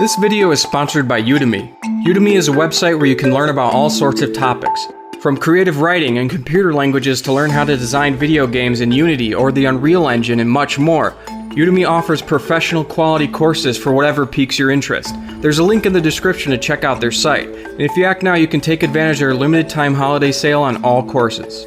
This video is sponsored by Udemy. Udemy is a website where you can learn about all sorts of topics, from creative writing and computer languages to learn how to design video games in Unity or the Unreal Engine and much more. Udemy offers professional quality courses for whatever piques your interest. There's a link in the description to check out their site, and if you act now, you can take advantage of their limited time holiday sale on all courses.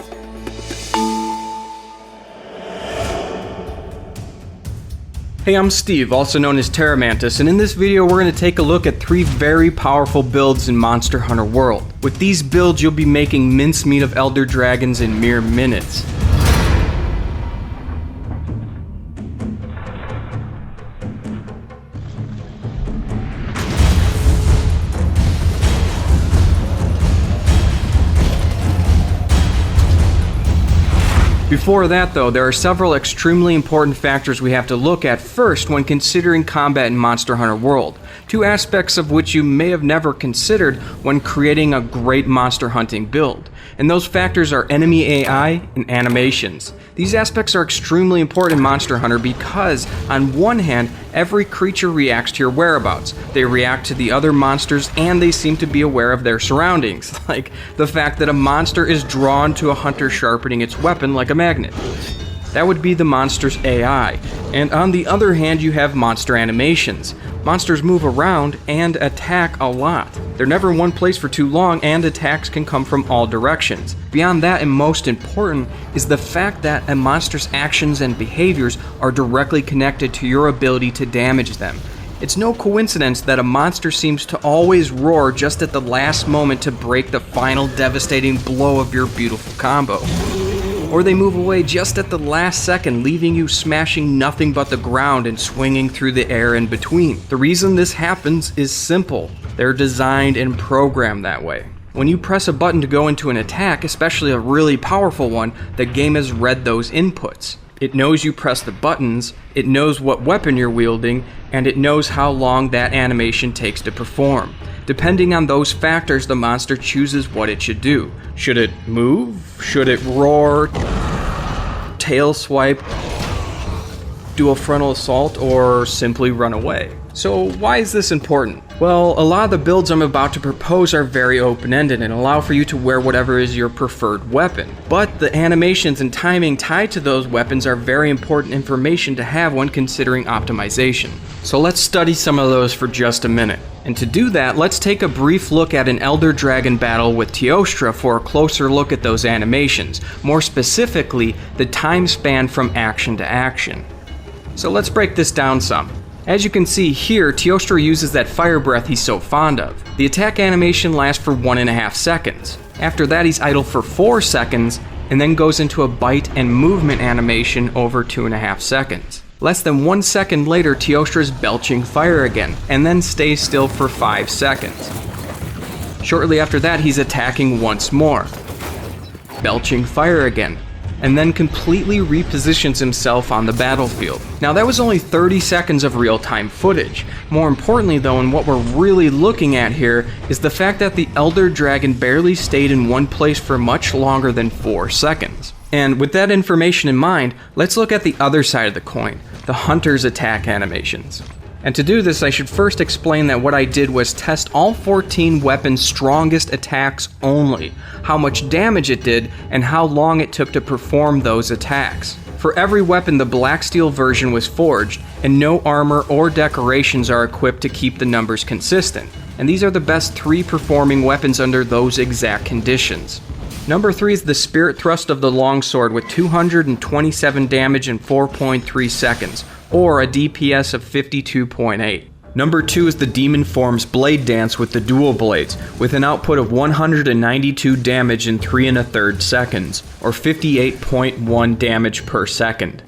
Hey, I'm Steve, also known as Tyrannis, and in this video we're going to take a look at 3 very powerful builds in Monster Hunter World. With these builds you'll be making mincemeat of elder dragons in mere minutes. Before that though, there are several extremely important factors we have to look at first when considering combat in Monster Hunter World, 2 aspects of which you may have never considered when creating a great monster hunting build. And those factors are enemy AI and animations. These aspects are extremely important in Monster Hunter because, on one hand, every creature reacts to your whereabouts. They react to the other monsters and they seem to be aware of their surroundings, like the fact that a monster is drawn to a hunter sharpening its weapon like a magnet. That would be the monster's AI. And on the other hand, you have monster animations. Monsters move around and attack a lot. They're never in one place for too long, and attacks can come from all directions. Beyond that, and most important, is the fact that a monster's actions and behaviors are directly connected to your ability to damage them. It's no coincidence that a monster seems to always roar just at the last moment to break the final devastating blow of your beautiful combo. Or they move away just at the last second, leaving you smashing nothing but the ground and swinging through the air in between. The reason this happens is simple. They're designed and programmed that way. When you press a button to go into an attack, especially a really powerful one, the game has read those inputs. It knows you press the buttons, it knows what weapon you're wielding, and it knows how long that animation takes to perform. Depending on those factors, the monster chooses what it should do. Should it move? Should it roar? Tail swipe? Do a frontal assault? Or simply run away? So why is this important? Well, a lot of the builds I'm about to propose are very open-ended and allow for you to wear whatever is your preferred weapon. But the animations and timing tied to those weapons are very important information to have when considering optimization. So let's study some of those for just a minute. And to do that, let's take a brief look at an Elder Dragon battle with Teostra for a closer look at those animations, more specifically, the time span from action to action. So let's break this down some. As you can see here, Teostra uses that fire breath he's so fond of. The attack animation lasts for 1.5 seconds. After that he's idle for 4 seconds, and then goes into a bite and movement animation over 2.5 seconds. Less than 1 second later, Teostra is belching fire again, and then stays still for 5 seconds. Shortly after that he's attacking once more, belching fire again, and then completely repositions himself on the battlefield. Now that was only 30 seconds of real-time footage. More importantly though, and what we're really looking at here, is the fact that the Elder Dragon barely stayed in one place for much longer than 4 seconds. And with that information in mind, let's look at the other side of the coin, the Hunter's attack animations. And to do this, I should first explain that what I did was test all 14 weapons' strongest attacks only, how much damage it did, and how long it took to perform those attacks. For every weapon, the Black Steel version was forged, and no armor or decorations are equipped to keep the numbers consistent. And these are the best 3 performing weapons under those exact conditions. Number 3 is the Spirit Thrust of the Longsword with 227 damage in 4.3 seconds, or a DPS of 52.8. Number 2 is the Demon Form's Blade Dance with the dual blades, with an output of 192 damage in 3.3 seconds, or 58.1 damage per second.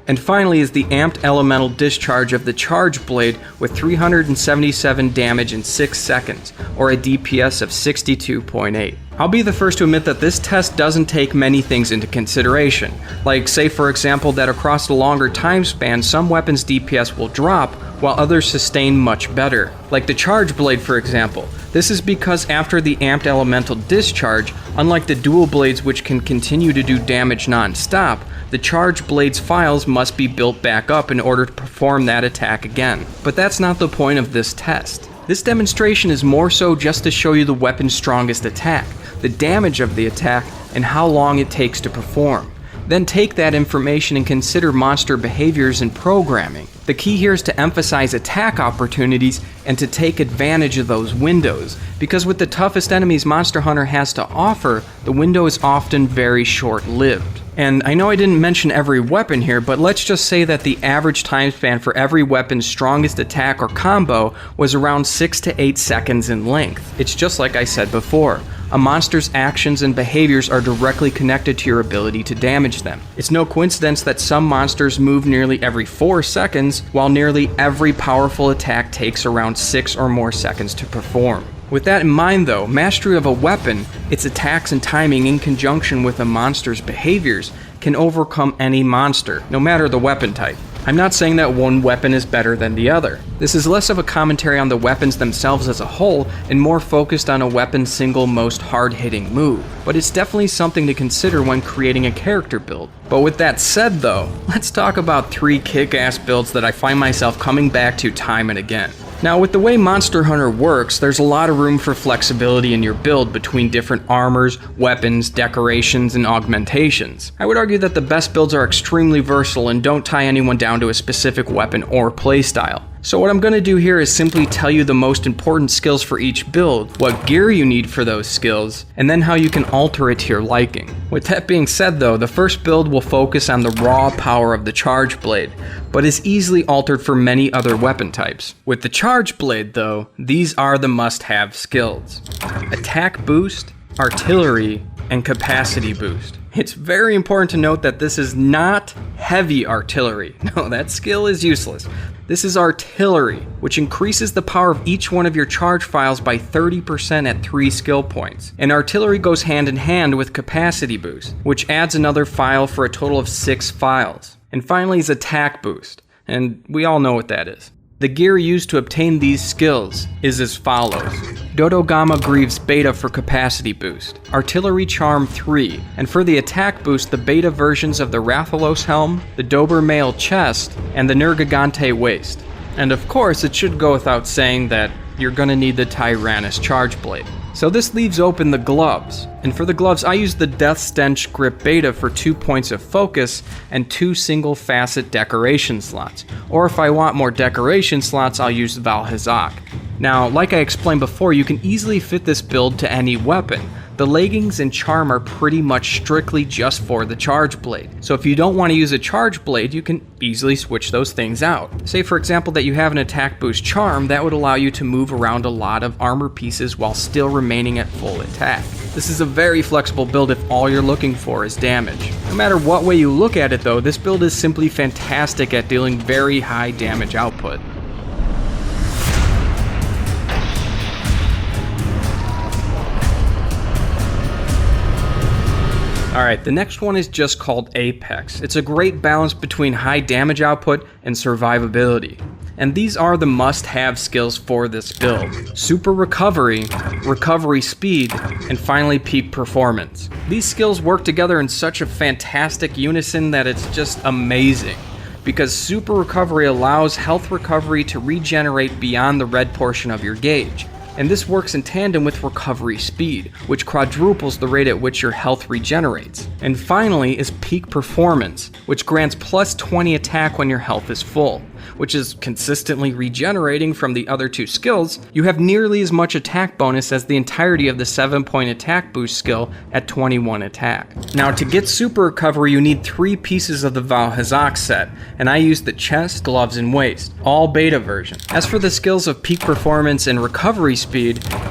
And finally is the Amped Elemental Discharge of the Charge Blade with 377 damage in 6 seconds, or a DPS of 62.8. I'll be the first to admit that this test doesn't take many things into consideration, like say for example that across a longer time span some weapons' DPS will drop while others sustain much better. Like the Charge Blade for example. This is because after the Amped Elemental Discharge, unlike the dual blades which can continue to do damage non-stop, the charge blade's files must be built back up in order to perform that attack again. But that's not the point of this test. This demonstration is more so just to show you the weapon's strongest attack, the damage of the attack, and how long it takes to perform. Then take that information and consider monster behaviors and programming. The key here is to emphasize attack opportunities and to take advantage of those windows, because with the toughest enemies Monster Hunter has to offer, the window is often very short-lived. And I know I didn't mention every weapon here, but let's just say that the average time span for every weapon's strongest attack or combo was around 6 to 8 seconds in length. It's just like I said before. A monster's actions and behaviors are directly connected to your ability to damage them. It's no coincidence that some monsters move nearly every 4 seconds, while nearly every powerful attack takes around 6 or more seconds to perform. With that in mind though, mastery of a weapon, its attacks and timing in conjunction with a monster's behaviors, can overcome any monster, no matter the weapon type. I'm not saying that one weapon is better than the other. This is less of a commentary on the weapons themselves as a whole, and more focused on a weapon's single most hard-hitting move. But it's definitely something to consider when creating a character build. But with that said though, let's talk about 3 kick-ass builds that I find myself coming back to time and again. Now, with the way Monster Hunter works, there's a lot of room for flexibility in your build between different armors, weapons, decorations, and augmentations. I would argue that the best builds are extremely versatile and don't tie anyone down to a specific weapon or playstyle. So what I'm going to do here is simply tell you the most important skills for each build, what gear you need for those skills, and then how you can alter it to your liking. With that being said though, the first build will focus on the raw power of the charge blade, but is easily altered for many other weapon types. With the charge blade though, these are the must-have skills: attack boost, artillery, and capacity boost. It's very important to note that this is not heavy artillery. No, that skill is useless. This is artillery, which increases the power of each one of your charge files by 30% at 3 skill points. And artillery goes hand in hand with capacity boost, which adds another file for a total of 6 files. And finally is attack boost, and we all know what that is. The gear used to obtain these skills is as follows: Dodogama Greaves Beta for capacity boost, Artillery Charm 3, and for the attack boost the beta versions of the Rathalos Helm, the Dober Mail Chest, and the Nergigante Waist. And of course, it should go without saying that you're gonna need the Tyrannis Charge Blade. So this leaves open the gloves, and for the gloves I use the Death Stench Grip Beta for 2 points of focus and 2 single facet decoration slots, or if I want more decoration slots I'll use Vaal Hazak. Now, like I explained before, you can easily fit this build to any weapon. The leggings and charm are pretty much strictly just for the charge blade. So if you don't want to use a charge blade, you can easily switch those things out. Say for example that you have an attack boost charm, that would allow you to move around a lot of armor pieces while still remaining at full attack. This is a very flexible build if all you're looking for is damage. No matter what way you look at it though, this build is simply fantastic at dealing very high damage output. Alright, the next one is just called Apex. It's a great balance between high damage output and survivability. And these are the must-have skills for this build: super recovery, recovery speed, and finally peak performance. These skills work together in such a fantastic unison that it's just amazing, because super recovery allows health recovery to regenerate beyond the red portion of your gauge. And this works in tandem with recovery speed, which quadruples the rate at which your health regenerates. And finally is peak performance, which grants plus 20 attack when your health is full, which is consistently regenerating from the other 2 skills. You have nearly as much attack bonus as the entirety of the 7-point attack boost skill at 21 attack. Now to get super recovery you need 3 pieces of the Vaal Hazak set, and I use the chest, gloves, and waist, all beta version. As for the skills of peak performance and recovery speed,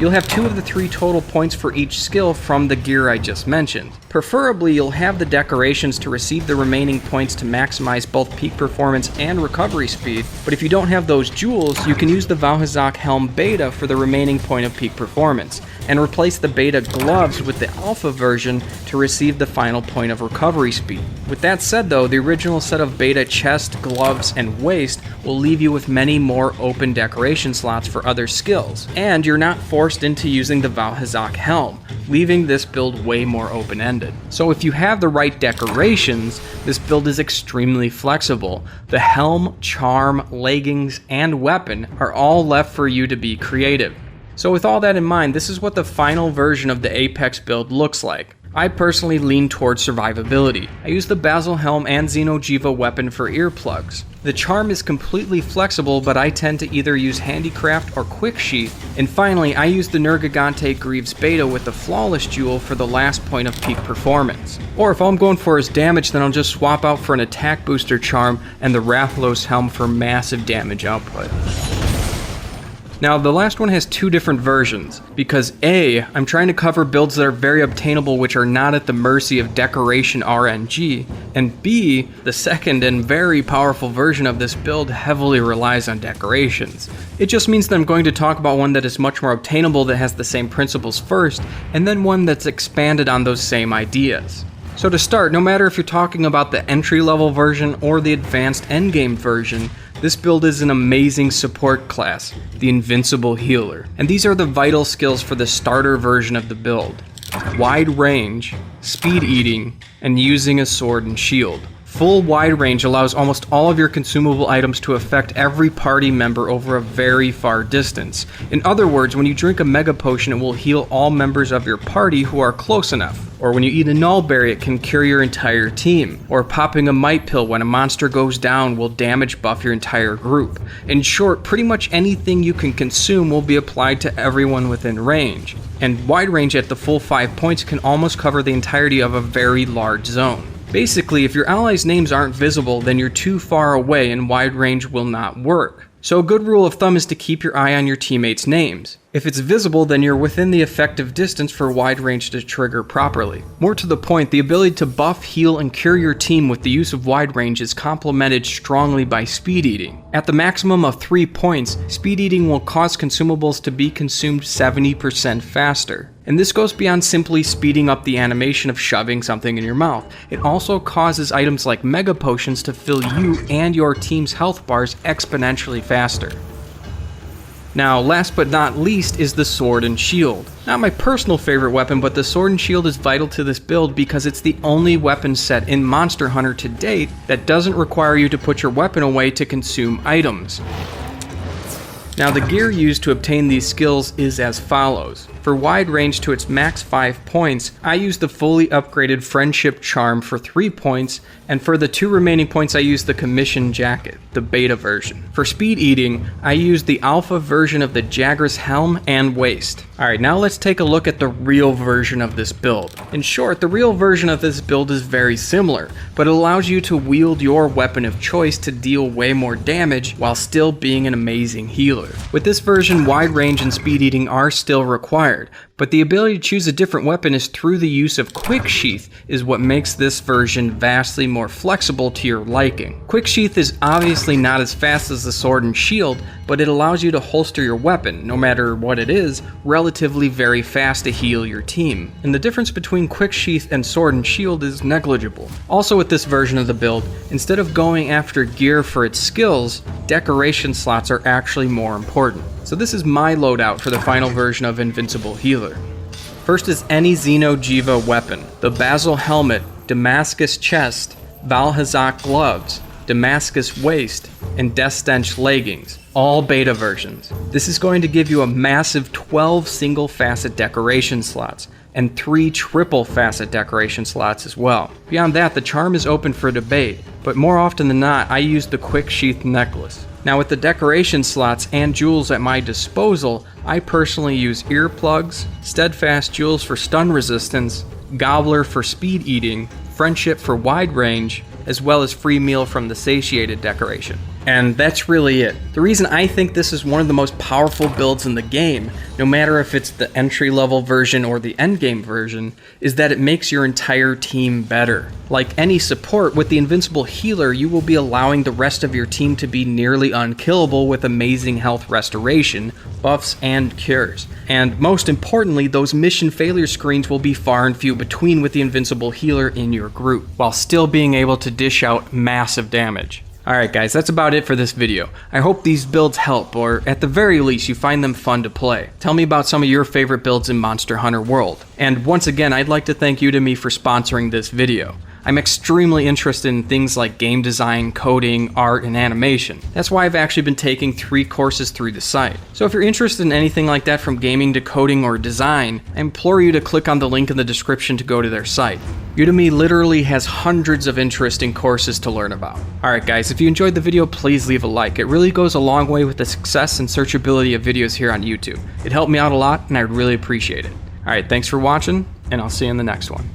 you'll have 2 of the 3 total points for each skill from the gear I just mentioned. Preferably, you'll have the decorations to receive the remaining points to maximize both peak performance and recovery speed, but if you don't have those jewels, you can use the Vaal Hazak Helm Beta for the remaining point of peak performance. and replace the beta gloves with the alpha version to receive the final point of recovery speed. With that said though, the original set of beta chest, gloves, and waist will leave you with many more open decoration slots for other skills, and you're not forced into using the Vaal Hazak helm, leaving this build way more open-ended. So if you have the right decorations, this build is extremely flexible. The helm, charm, leggings, and weapon are all left for you to be creative. So with all that in mind, this is what the final version of the Apex build looks like. I personally lean towards survivability. I use the Basil Helm and Xeno'jiiva weapon for earplugs. The charm is completely flexible, but I tend to either use Handicraft or Quick Sheath. And finally, I use the Nergigante Greaves Beta with the Flawless Jewel for the last point of peak performance. Or if all I'm going for is damage, then I'll just swap out for an attack booster charm and the Rathalos Helm for massive damage output. Now, the last one has two different versions, because A, I'm trying to cover builds that are very obtainable which are not at the mercy of decoration RNG, and B, the second and very powerful version of this build heavily relies on decorations. It just means that I'm going to talk about one that is much more obtainable that has the same principles first, and then one that's expanded on those same ideas. So to start, no matter if you're talking about the entry-level version or the advanced endgame version, this build is an amazing support class, the Invincible Healer. And these are the vital skills for the starter version of the build: wide range, speed eating, and using a sword and shield. Full wide range allows almost all of your consumable items to affect every party member over a very far distance. In other words, when you drink a mega potion, it will heal all members of your party who are close enough. Or when you eat a nullberry, it can cure your entire team. Or popping a might pill when a monster goes down will damage buff your entire group. In short, pretty much anything you can consume will be applied to everyone within range. And wide range at the full 5 points can almost cover the entirety of a very large zone. Basically, if your allies' names aren't visible, then you're too far away and wide range will not work. So a good rule of thumb is to keep your eye on your teammates' names. If it's visible, then you're within the effective distance for wide range to trigger properly. More to the point, the ability to buff, heal, and cure your team with the use of wide range is complemented strongly by speed eating. At the maximum of 3 points, speed eating will cause consumables to be consumed 70% faster. And this goes beyond simply speeding up the animation of shoving something in your mouth. It also causes items like mega potions to fill you and your team's health bars exponentially faster. Now, last but not least is the Sword and Shield. Not my personal favorite weapon, but the Sword and Shield is vital to this build because it's the only weapon set in Monster Hunter to date that doesn't require you to put your weapon away to consume items. Now, the gear used to obtain these skills is as follows. For wide range to its max 5 points, I use the fully upgraded Friendship Charm for 3 points, and for the 2 remaining points I use the Commission Jacket, the beta version. For speed eating, I use the alpha version of the Jagras Helm and Waist. Alright, now let's take a look at the real version of this build. In short, the real version of this build is very similar, but it allows you to wield your weapon of choice to deal way more damage while still being an amazing healer. With this version, wide range and speed eating are still required, but the ability to choose a different weapon is through the use of Quick Sheath is what makes this version vastly more flexible to your liking. Quick Sheath is obviously not as fast as the Sword and Shield, but it allows you to holster your weapon, no matter what it is, relatively very fast to heal your team. And the difference between Quick Sheath and Sword and Shield is negligible. Also with this version of the build, instead of going after gear for its skills, decoration slots are actually more important. So this is my loadout for the final version of Invincible Healer. First is any Xeno'jiiva weapon: the Basil Helmet, Damascus Chest, Vaal Hazak Gloves, Damascus Waist, and Death Stench Leggings, all beta versions. This is going to give you a massive 12 single facet decoration slots, and 3 triple facet decoration slots as well. Beyond that, the charm is open for debate, but more often than not, I use the Quick Sheath necklace. Now with the decoration slots and jewels at my disposal, I personally use earplugs, steadfast jewels for stun resistance, gobbler for speed eating, friendship for wide range, as well as free meal from the satiated decoration. And that's really it. The reason I think this is one of the most powerful builds in the game, no matter if it's the entry-level version or the endgame version, is that it makes your entire team better. Like any support, with the Invincible Healer, you will be allowing the rest of your team to be nearly unkillable with amazing health restoration, buffs, and cures. And most importantly, those mission failure screens will be far and few between with the Invincible Healer in your group, while still being able to dish out massive damage. Alright guys, that's about it for this video. I hope these builds help, or at the very least you find them fun to play. Tell me about some of your favorite builds in Monster Hunter World. And once again, I'd like to thank Udemy for sponsoring this video. I'm extremely interested in things like game design, coding, art, and animation. That's why I've actually been taking 3 courses through the site. So if you're interested in anything like that, from gaming to coding or design, I implore you to click on the link in the description to go to their site. Udemy literally has hundreds of interesting courses to learn about. Alright guys, if you enjoyed the video, please leave a like. It really goes a long way with the success and searchability of videos here on YouTube. It helped me out a lot, and I'd really appreciate it. Alright, thanks for watching, and I'll see you in the next one.